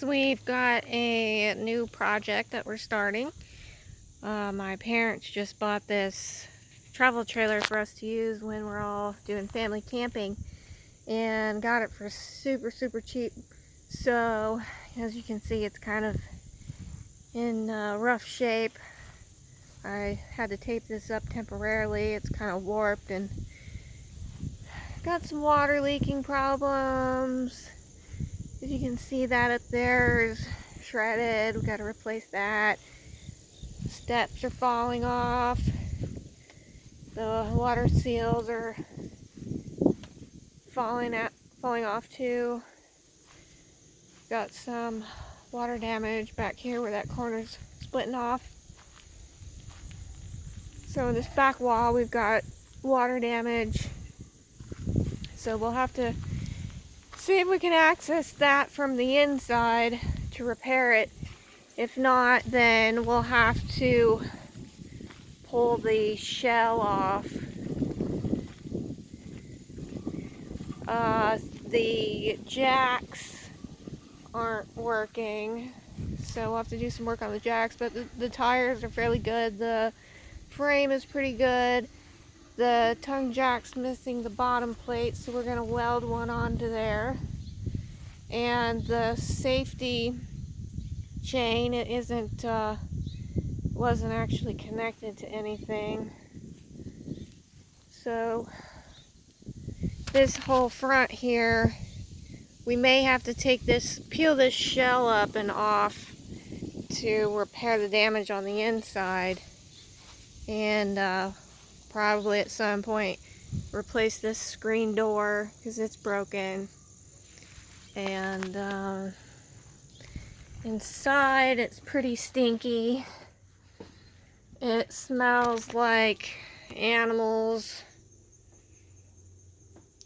we've got a new project that we're starting. My parents just bought this travel trailer for us to use when we're all doing family camping and got it for super cheap. So as you can see, it's kind of in rough shape. I had to tape this up temporarily. It's kind of warped and got some water leaking problems. As you can see, that up there is shredded. We got to replace that. Steps are falling off. The water seals are falling off too. Got some water damage back here where that corner's splitting off. So in this back wall we've got water damage. So we'll have to see if we can access that from the inside to repair it. If not, then we'll have to pull the shell off. The jacks aren't working, so we'll have to do some work on the jacks, but the tires are fairly good. The frame is pretty good. The tongue jack's missing the bottom plate, so we're going to weld one onto there. And the safety chain, it wasn't actually connected to anything. So this whole front here, we may have to peel this shell up and off to repair the damage on the inside, and probably at some point replace this screen door because it's broken. And inside it's pretty stinky. It smells like animals.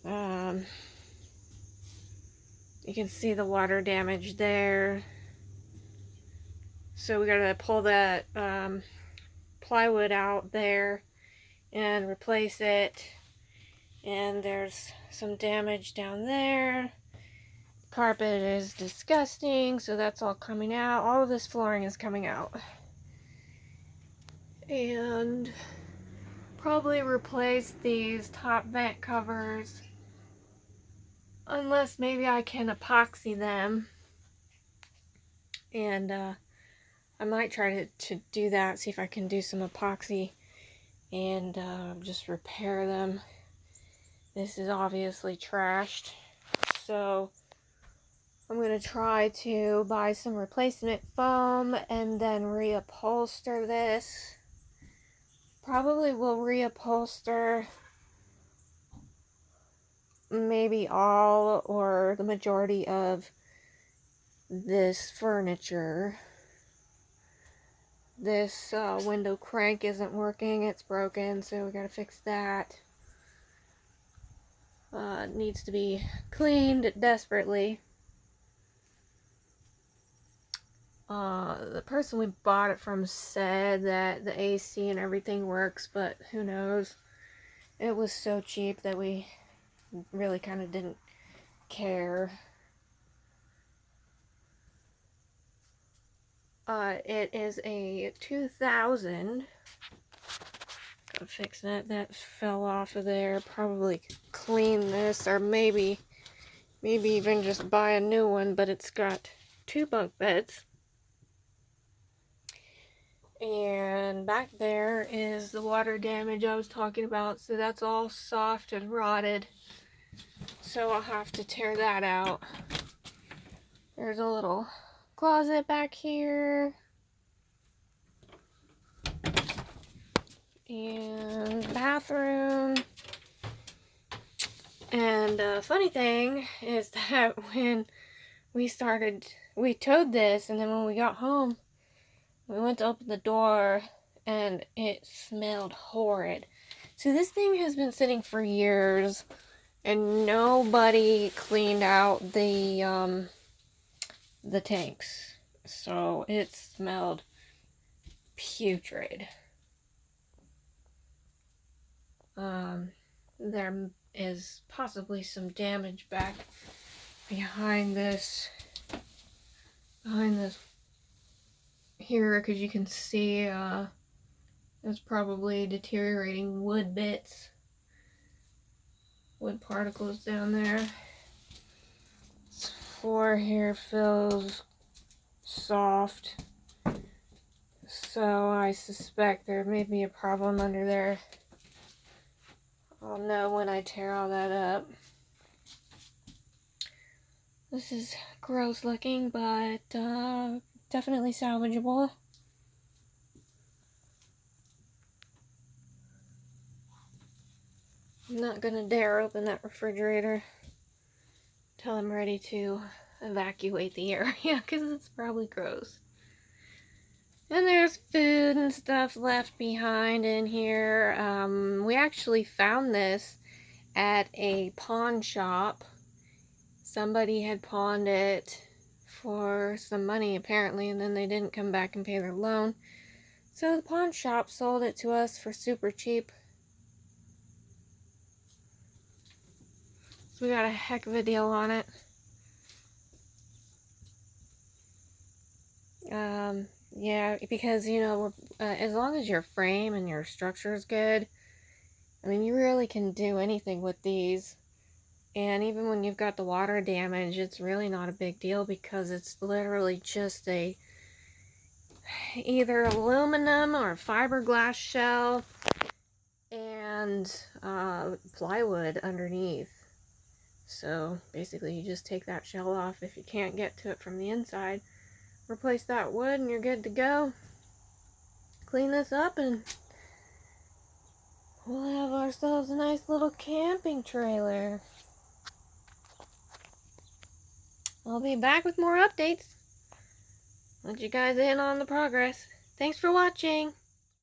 You can see the water damage there. So we gotta pull that plywood out there and replace it. And there's some damage down there. Carpet is disgusting, so that's all coming out. All of this flooring is coming out. And probably replace these top vent covers, unless maybe I can epoxy them. And I might try to do that, see if I can do some epoxy and just repair them. This is obviously trashed, so I'm going to try to buy some replacement foam and then reupholster this. Probably will reupholster maybe all or the majority of this furniture. This window crank isn't working, it's broken, so we gotta fix that. It needs to be cleaned desperately. The person we bought it from said that the AC and everything works, but who knows. It was so cheap that we really kind of didn't care. It is a 2000. Gotta fix that. That fell off of there. Probably clean this, or maybe even just buy a new one, but it's got 2 bunk beds. And back there is the water damage I was talking about, so that's all soft and rotted. So I'll have to tear that out. There's a little closet back here. And bathroom. And funny thing is that when we towed this, and then when we got home, we went to open the door and it smelled horrid. So this thing has been sitting for years and nobody cleaned out the tanks. So it smelled putrid. There is possibly some damage back behind this behind this here, because you can see there's probably deteriorating wood bits, wood particles down there. This floor here feels soft, so I suspect there may be a problem under there. I'll know when I tear all that up. This is gross looking, but definitely salvageable. I'm not gonna dare open that refrigerator until I'm ready to evacuate the area, because it's probably gross. And there's food and stuff left behind in here. We actually found this at a pawn shop. Somebody had pawned it for some money apparently, and then they didn't come back and pay their loan. So the pawn shop sold it to us for super cheap. So we got a heck of a deal on it. Yeah, because, you know, as long as your frame and your structure is good, I mean, you really can do anything with these. And even when you've got the water damage, it's really not a big deal, because it's literally just a either aluminum or fiberglass shell and plywood underneath. So basically you just take that shell off if you can't get to it from the inside, replace that wood, and you're good to go. Clean this up and we'll have ourselves a nice little camping trailer. I'll be back with more updates. Let you guys in on the progress. Thanks for watching.